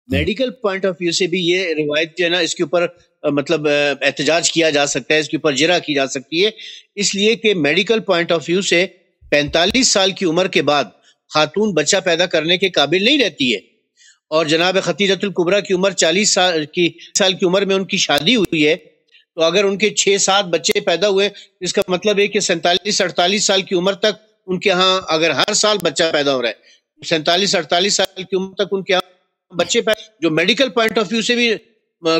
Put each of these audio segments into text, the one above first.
Medical point of view سے بھی یہ روایت جو ہے نا اس کے اوپر مطلب احتجاج کیا جا سکتا ہے، اس کے اوپر جرح کی جا سکتی ہے، اس لیے کہ میڈیکل پوائنٹ آف ویو سے 45 سال کی عمر کے بعد خاتون بچہ پیدا کرنے کے قابل نہیں رہتی ہے، اور جناب خدیجہ الکبریٰ کی عمر 40 سال کی عمر میں ان کی شادی ہوئی ہے، تو اگر ان کے 6-7 بچے پیدا ہوئے، اس کا مطلب ہے کہ 47-48 سال کی عمر تک ان کے ہاں اگر ہر سال بچہ پیدا ہو رہا ہے، 47-48 سال کی عمر تک ان کے ہاں بچے پیدا، جو میڈیکل پوائنٹ آف ویو سے بھی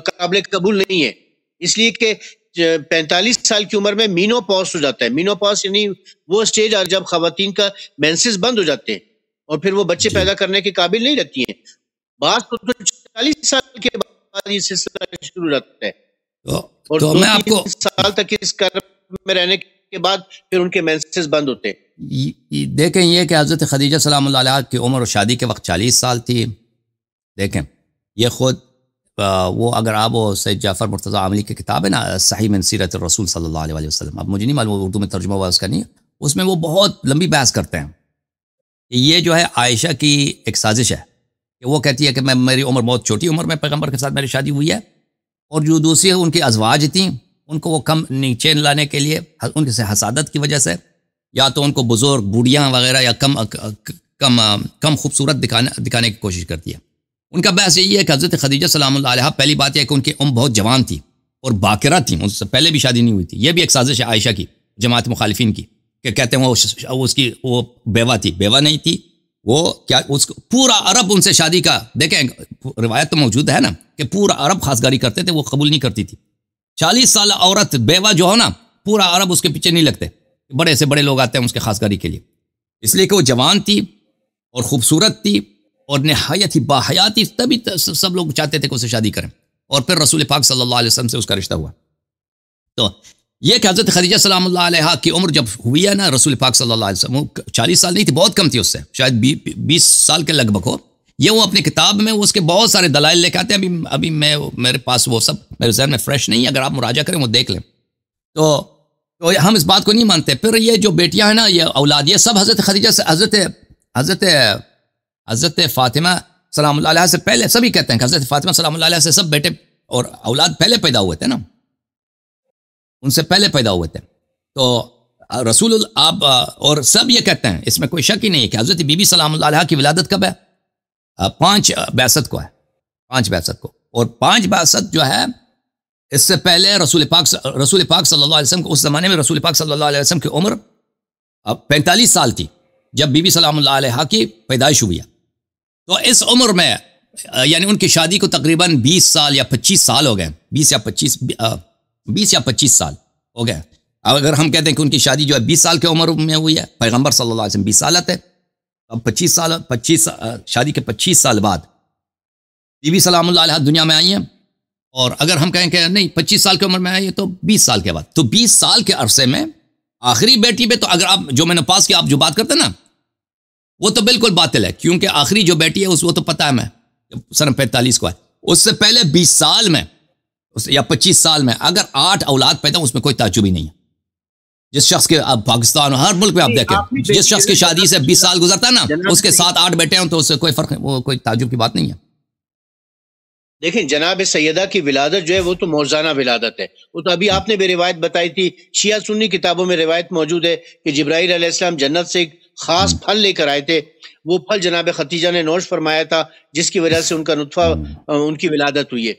قابل قبول نہیں ہے، اس لیے کہ 45 سال کی عمر میں مینو پاس ہو جاتا ہے۔ مینو پاس یعنی وہ سٹیج جب خواتین کا مینسز بند ہو جاتے ہیں اور پھر وہ بچے پیدا کرنے کے قابل نہیں رہتی ہیں، بعض کو تو 40 سال کے بعد یہ سلسلہ شروع ہو جاتا ہے، اور 2-3 سال تک اس کرم میں رہنے کے بعد پھر ان کے مینسز بند ہوتے ہیں۔ دیکھیں یہ کہ حضرت خدیجہ سلام اللہ علیہا کی عمر شادی کے وقت 40 سال تھی، دیکھیں یہ خود وہ اگر آپ وہ سید جعفر مرتضی عاملی کی کتاب ہے نا صحیح من سیرت الرسول صلی اللہ علیہ وسلم، اب مجھے نہیں معلوم اردو میں ترجمہ ہوا اس کا نہیں، اس میں وہ بہت لمبی بحث کرتے ہیں کہ یہ جو ہے عائشہ کی ایک سازش ہے کہ وہ کہتی ہے کہ میری عمر بہت چھوٹی عمر میں پیغمبر کے ساتھ میری شادی ہوئی ہے، اور جو دوسری ان کی ازواج تھیں ان کو وہ کم نیچے لانے کے لیے ان کے سے حسادت کی وجہ سے یا تو ان کو بزرگ بوڑھیاں وغیرہ یا کم خوبصورت دکھانے کی کوشش کرتی ہے۔ ان کا بحث یہی ہے کہ حضرت خدیجہ سلام اللہ علیہا پہلی بات یہ ہے کہ ان کی عمر بہت جوان تھی اور باکرہ تھیں، ان سے پہلے بھی شادی نہیں ہوئی تھی، یہ بھی ایک سازش ہے عائشہ کی جماعت مخالفین کی کہ کہتے ہیں وہ بیوہ تھی، بیوہ نہیں تھی وہ، کیا اس پورا عرب ان سے شادی کا، دیکھیں روایت تو موجود ہے نا کہ پورا عرب خاصگاری کرتے تھے، وہ قبول نہیں کرتی تھی۔ 40 سال عورت بیوہ جو ہو نا پورا عرب اس کے پیچھے نہیں لگتے، بڑے سے بڑے لوگ آتے ہیں اس کے خاصگاری کے لیے، اس لیے کہ وہ جوان تھی اور خوبصورت تھی اور نہایت ہی باحیا تھی، تبھی سب لوگ چاہتے تھے کہ اسے شادی کریں، اور پھر رسول پاک صلی اللہ علیہ وسلم سے اس کا رشتہ ہوا۔ تو یہ کہ حضرت خدیجہ سلام اللہ علیہا کی عمر جب ہوئی ہے نا رسول پاک صلی اللہ علیہ وسلم 40 سال نہیں تھی، بہت کم تھی، اس سے شاید 20 سال کے لگ بھگ ہو، یہ وہ اپنی کتاب میں اس کے بہت سارے دلائل لے کے آتے ہیں، ابھی میرے پاس وہ سب میرے ذہن میں فریش نہیں ہے، اگر آپ مراجعہ کریں وہ دیکھ لیں تو ہم اس بات کو نہیں مانتے۔ پھر یہ جو بیٹیاں ہیں نا یہ اولاد، یہ سب حضرت خدیجہ سے حضرت فاطمہ سلام اللہ علیہ سے پہلے، سبھی کہتے ہیں کہ حضرت فاطمہ سلام اللہ علیہ سے سب بیٹے اور اولاد پہلے پیدا ہوئے تھے نا، ان سے پہلے پیدا ہوئے تھے، تو رسول آپ اور سب یہ کہتے ہیں، اس میں کوئی شک ہی نہیں ہے کہ حضرت بی بی سلام اللہ علیہ کی ولادت کب ہے؟ 5 بعثت کو ہے، 5 بعثت کو، اور 5 بعثت جو ہے اس سے پہلے رسول پاک صلی اللہ علیہ وسلم کو، اس زمانے میں رسول پاک صلی اللہ علیہ وسلم کی عمر 45 سال تھی جب بی بی سلام اللہ علیہ کی پیدائش ہوئی ہے، تو اس عمر میں یعنی ان کی شادی کو تقریباً 20 سال یا 25 سال ہو گئے، 20 یا 25 سال ہو گئے۔ اگر ہم کہتے ہیں کہ ان کی شادی جو ہے 20 سال کی عمر میں ہوئی ہے، پیغمبر صلی اللہ علیہ وسلم 20 سال تھے، اب 25 شادی کے 25 سال بعد بی بی سلام اللہ علیہ دنیا میں آئی ہیں، اور اگر ہم کہیں کہ نہیں 25 سال کی عمر میں آئی ہے تو 20 سال کے بعد، تو 20 سال کے عرصے میں آخری بیٹی پہ تو اگر آپ جو میں نے پاس کیا آپ جو بات کرتے ہیں نا وہ تو بالکل باطل ہے، کیونکہ آخری جو بیٹی ہے وہ تو پتہ ہے میں سن 45 کو ہے، اس سے پہلے 20 سال میں یا 25 سال میں اگر 8 اولاد پیدا اس میں کوئی تعجب ہی نہیں ہے۔ جس شخص کے آپ پاکستان ہر ملک میں آپ دیکھیں، جس شخص کی شادی سے 20 سال گزرتا ہے نا اس کے 7-8 بیٹے ہیں تو اس سے کوئی فرق وہ کوئی تعجب کی بات نہیں ہے۔ دیکھیں جناب سیدہ کی ولادت جو ہے وہ تو موزانہ ولادت ہے، وہ تو ابھی آپ نے بھی روایت بتائی تھی، شیعہ سنی کتابوں میں روایت موجود ہے کہ جبرائیل علیہ السلام جنت سے ایک خاص پھل لے کر آئے تھے، وہ پھل جناب خدیجہ نے نوش فرمایا تھا جس کی وجہ سے ان کا نطفہ ان کی ولادت ہوئی ہے۔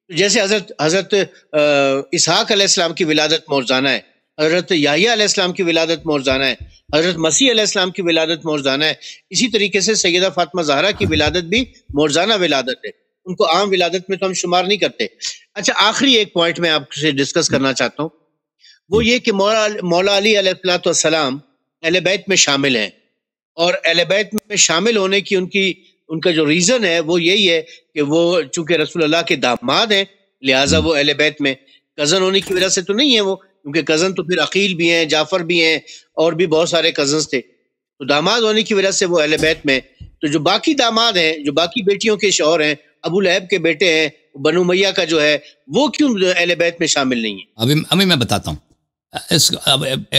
جیسے حضرت اسحاق علیہ السلام کی ولادت موزانہ ہے، حضرت یحییٰ علیہ السلام کی ولادت موزانہ ہے، حضرت مسیح علیہ السلام کی ولادت موزانہ ہے، اسی طریقے سے سیدہ فاطمہ زہرا کی ولادت بھی موزانہ ولادت ہے، ان کو عام ولادت میں تو ہم شمار نہیں کرتے۔ اچھا آخری ایک پوائنٹ میں آپ سے ڈسکس کرنا چاہتا ہوں، وہ یہ کہ مولا علی علیہ السلام اہل بیت میں شامل ہیں، اور اہل بیت میں شامل ہونے کی ان کا جو ریزن ہے وہ یہی ہے کہ وہ چونکہ رسول اللہ کے داماد ہیں لہٰذا وہ اہل بیت میں، کزن ہونے کی وجہ سے تو نہیں ہے وہ، کیونکہ کزن تو پھر عقیل بھی ہیں، جعفر بھی ہیں، اور بھی بہت سارے کزنز تھے، تو داماد ہونے کی وجہ سے وہ اہل بیت میں۔ تو جو باقی داماد ہیں، جو باقی بیٹیوں کے شوہر ہیں، ابو لہب کے بیٹے ہیں، بنو امیہ کا جو ہے وہ کیوں اہل بیت میں شامل نہیں ہے؟ ابھی میں بتاتا ہوں،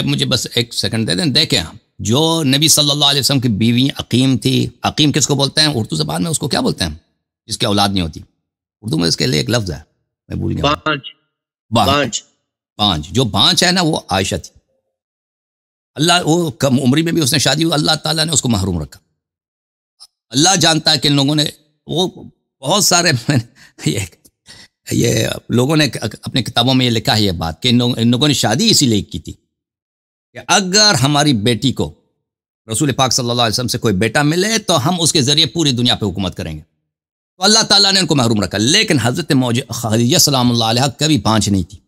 مجھے بس ایک سیکنڈ دے دیں۔ دیکھیں جو نبی صلی اللہ علیہ وسلم کی بیوی عقیم تھی، عقیم کس کو بولتے ہیں اردو زبان میں، اس کو کیا بولتے ہیں؟ جس کی اولاد نہیں ہوتی. اردو میں اس کے لیے ایک لفظ ہے, میں بھول گیا. بانج. جو بانج ہے نا وہ عائشہ تھی. اللہ وہ کم عمری میں بھی اس نے شادی ہوئی, اللہ تعالیٰ نے اس کو محروم رکھا. اللہ جانتا ہے کہ ان لوگوں نے وہ بہت سارے یہ لوگوں نے اپنے کتابوں میں یہ لکھا ہے یہ بات کہ ان لوگوں نے شادی اسی لیے کی تھی کہ اگر ہماری بیٹی کو رسول پاک صلی اللہ علیہ وسلم سے کوئی بیٹا ملے تو ہم اس کے ذریعے پوری دنیا پہ حکومت کریں گے. تو اللہ تعالیٰ نے ان کو محروم رکھا. لیکن حضرت خدیجہ سلام اللہ علیہ کبھی بانج نہیں تھی.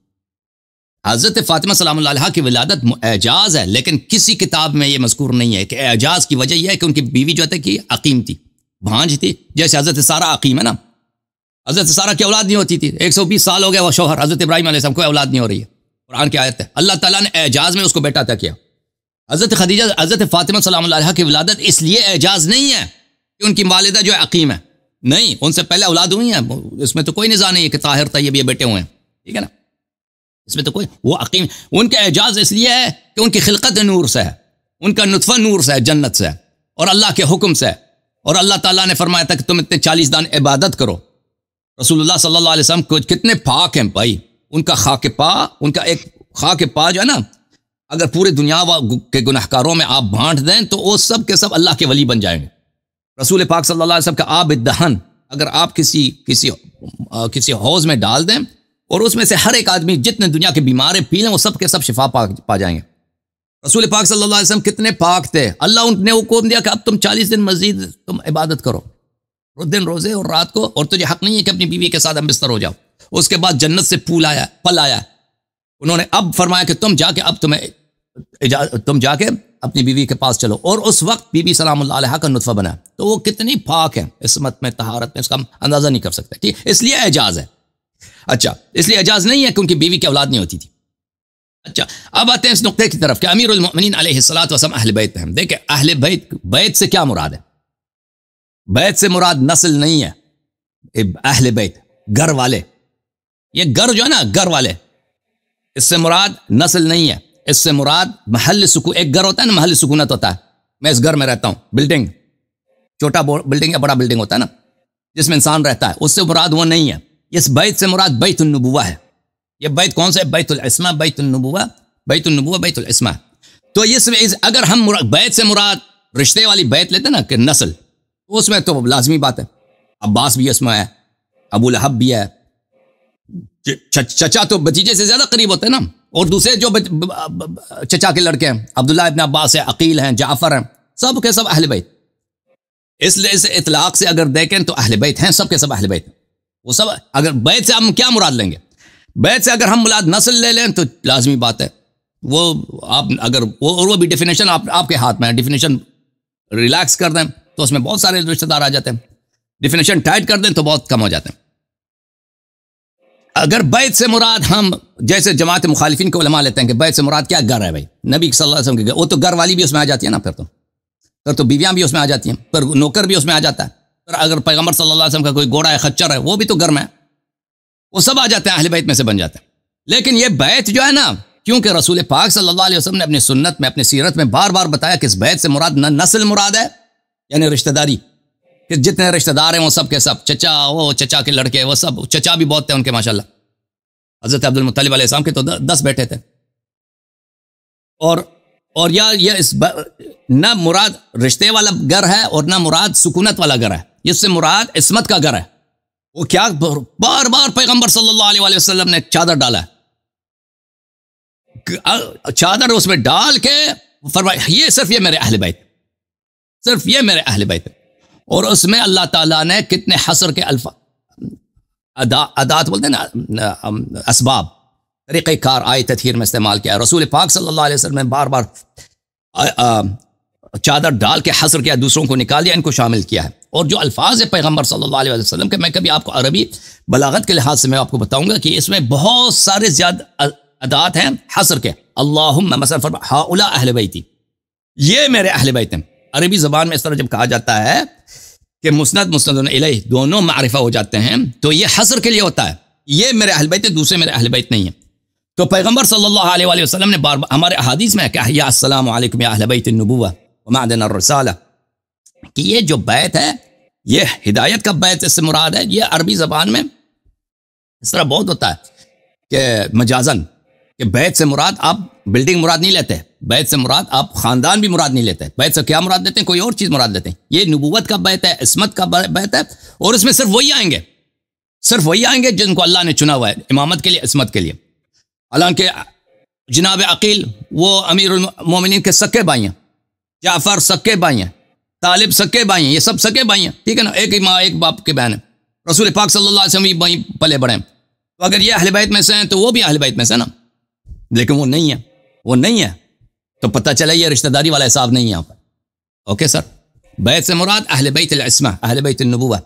حضرت فاطمہ سلام اللہ علیہ کی ولادت اعجاز ہے, لیکن کسی کتاب میں یہ مذکور نہیں ہے کہ اعجاز کی وجہ یہ ہے کہ ان کی بیوی جو ہے کہ عقیم تھی, بھانج تھی. جیسے حضرت سارہ عقیم ہے نا, حضرت سارہ کی اولاد نہیں ہوتی تھی, 120 سال ہو گیا وہ شوہر حضرت ابراہیم علیہ السلام کو اولاد نہیں ہو رہی ہے. قرآن کی آیت ہے, اللہ تعالیٰ نے اعجاز میں اس کو بیٹا عطا کیا. حضرت فاطمہ سلام اللہ علیہ کی ولادت اس لیے اعجاز نہیں ہے کہ ان کی والدہ جو ہے عقیم ہے, نہیں, ان سے پہلے اولاد ہوئی ہیں, اس میں تو کوئی نزاع نہیں ہے کہ طاہر طیب یہ بیٹے ہوئے ہیں, ٹھیک ہے نا, اس میں تو کوئی, وہ عقیم, ان کا اعجاز اس لیے ہے کہ ان کی خلقت نور سے ہے, ان کا نطفہ نور سے ہے, جنت سے ہے, اور اللہ کے حکم سے ہے, اور اللہ تعالیٰ نے فرمایا تھا کہ تم اتنے 40 دن عبادت کرو. رسول اللہ صلی اللہ علیہ وسلم کو کتنے پاک ہیں بھائی, ان کا خاک پا, ان کا ایک خاک پا جو ہے نا, اگر پورے دنیا کے گناہکاروں میں آپ بانٹ دیں تو وہ سب کے سب اللہ کے ولی بن جائیں گے. رسول پاک صلی اللہ علیہ وسلم کا آب دہن اگر آپ کسی حوض میں ڈال دیں اور اس میں سے ہر ایک آدمی جتنے دنیا کے بیمارے پی لیں وہ سب کے سب شفا پا جائیں گے. رسول پاک صلی اللہ علیہ وسلم کتنے پاک تھے, اللہ نے حکم دیا کہ اب تم 40 دن مزید تم عبادت کرو, دن روزے اور رات کو, اور تجھے حق نہیں ہے کہ اپنی بیوی کے ساتھ ہم بستر ہو جاؤ. اس کے بعد جنت سے پل آیا, انہوں نے اب فرمایا کہ تم جا کے اپنی بیوی کے پاس چلو, اور اس وقت بی بی سلام اللہ علیہ کا نطفہ بنا. تو وہ کتنی پاک ہے عصمت میں, طہارت میں, اس کا ہم اندازہ نہیں کر سکتے, ٹھیک, اس لیے اعجاز ہے. اچھا, اس لیے اعجاز نہیں ہے کہ ان کی بیوی کی اولاد نہیں ہوتی تھی. اچھا, اب آتے ہیں اس نقطے کی طرف کہ امیر المؤمنین علیہ الصلوۃ والسلام اہل بیت ہیں. دیکھیں اہل بیت سے کیا مراد ہے؟ بیت سے مراد نسل نہیں ہے, اہل بیت گھر والے, یہ گھر جو ہے نا گھر والے, اس سے مراد نسل نہیں ہے, اس سے مراد محل سکون. ایک گھر ہوتا ہے نا, محل سکونت ہوتا ہے, میں اس گھر میں رہتا ہوں, بلڈنگ, چھوٹا بلڈنگ یا بڑا بلڈنگ ہوتا ہے نا جس میں انسان رہتا ہے, اس سے مراد وہ نہیں ہے. اس بیت سے مراد بیت النبوہ ہے. یہ بیت کون سے؟ بیت العصمہ, بیت النبوہ, بیت النبوہ, بیت العصمہ. تو اس میں اگر ہم بیت سے مراد رشتے والی بیت لیتے نا کہ نسل, اس میں تو لازمی بات ہے, عباس بھی اس میں ہے, ابو لہب بھی ہے, چچا تو بھتیجے سے زیادہ قریب ہوتے ہیں نا, اور دوسرے جو چچا کے لڑکے ہیں, عبداللہ ابن عباس ہیں, عقیل ہیں, جعفر ہیں, سب کے سب اہل بیت. اس لیے اس اطلاق سے اگر دیکھیں تو اہل بیت ہیں, سب کے سب اہل بیت. وہ سب, اگر بیت سے ہم کیا مراد لیں گے؟ بیت سے اگر ہم مراد نسل لے لیں تو لازمی بات ہے, وہ آپ اگر وہ بھی ڈیفینیشن آپ کے ہاتھ میں ہے. ڈیفینیشن ریلیکس کر دیں تو اس میں بہت سارے رشتہ دار آ جاتے ہیں, ڈیفینیشن ٹائٹ کر دیں تو بہت کم ہو جاتے ہیں. اگر بیت سے مراد ہم جیسے جماعت مخالفین کے علماء لیتے ہیں کہ بیت سے مراد کیا؟ گھر ہے بھائی, نبی صلی اللہ علیہ وسلم کے گھر, وہ تو گھر والی بھی اس میں آ جاتی ہے نا, پھر تو بیویاں بھی اس میں آ جاتی ہیں, پھر نوکر بھی اس میں آ جاتا ہے. پھر اگر پیغمبر صلی اللہ علیہ وسلم کا کوئی گھوڑا ہے, خچر ہے, وہ بھی تو گھر میں ہے, وہ سب آ جاتے ہیں, اہل بیت میں سے بن جاتے ہیں. لیکن یہ بیت جو ہے نا, کیونکہ رسول پاک صلی اللہ علیہ وسلم نے اپنی سنت میں, اپنی سیرت میں بار بار بتایا کہ اس بیت سے مراد نہ نسل مراد ہے, یعنی رشتہ داری, کہ جتنے رشتہ دار ہیں وہ سب کے سب, چچا, وہ چچا کے لڑکے, وہ سب, چچا بھی بہت تھے ان کے ماشاءاللہ. حضرت عبد المطلب علیہ السلام کے تو 10 بیٹے تھے. اور یہ اس نہ مراد رشتے والا گھر ہے اور نہ مراد سکونت والا گھر ہے, اس سے مراد عصمت کا گھر ہے. وہ کیا بار بار پیغمبر صلی اللہ علیہ وسلم نے چادر ڈالا ہے, چادر اس میں ڈال کے فرمایا یہ صرف یہ میرے اہل بیت, صرف یہ میرے اہل بیت. اور اس میں اللہ تعالیٰ نے کتنے حصر کے الفاظ, ادات بولتے ہیں نا, اسباب, طریقہ کار آئے تطہیر میں استعمال کیا. رسول پاک صلی اللہ علیہ وسلم نے بار بار چادر ڈال کے حصر کیا, دوسروں کو نکال دیا, ان کو شامل کیا ہے. اور جو الفاظ ہے پیغمبر صلی اللہ علیہ وسلم کے, میں کبھی آپ کو عربی بلاغت کے لحاظ سے میں آپ کو بتاؤں گا کہ اس میں بہت سارے زیادہ ادات ہیں حصر کے. اللہم مثلا فرما ہؤلاء اہل بیتی, یہ میرے اہل بیت ہیں. عربی زبان میں اس طرح جب کہا جاتا ہے کہ مسند الیہ دونوں معرفہ ہو جاتے ہیں تو یہ حصر کے لیے ہوتا ہے, یہ میرے اہل بیت ہے, دوسرے میرے اہل بیت نہیں ہیں. تو پیغمبر صلی اللہ علیہ وسلم نے بار بار ہمارے احادیث میں کہا یا السلام علیکم یا اہل بیت النبوہ ومعدن الرسالہ, کہ یہ جو بیت ہے یہ ہدایت کا بیت اس سے مراد ہے. یہ عربی زبان میں اس طرح بہت ہوتا ہے کہ مجازن کہ بیت سے مراد آپ بلڈنگ مراد نہیں لیتے, بیت سے مراد آپ خاندان بھی مراد نہیں لیتے. بیت سے کیا مراد لیتے ہیں؟ کوئی اور چیز مراد لیتے ہیں. یہ نبوت کا بیت ہے, عصمت کا بیت ہے, اور اس میں صرف وہی آئیں گے جن کو اللہ نے چنا ہوا ہے امامت کے لیے, عصمت کے لیے. حالانکہ جناب عقیل وہ امیر المومنین کے سکے بھائی ہیں, جعفر سکے بھائی ہیں, طالب سکے بھائی ہیں, یہ سب سکے بھائی ہیں, ٹھیک ہے نا, ایک ہی ماں ایک باپ کے بہن ہیں. رسول پاک صلی اللہ علیہ وسلم بھی پلے بڑے ہیں. تو اگر یہ اہل بیت میں سے ہیں تو وہ بھی اہل بیت میں سے نا, لیکن وہ نہیں ہے تو پتہ چلا یہ رشتہ داری والا حساب نہیں ہے یہاں پر. اوکے سر, بیت سے مراد اہل بیت العصمہ, اہل بیت النبوہ.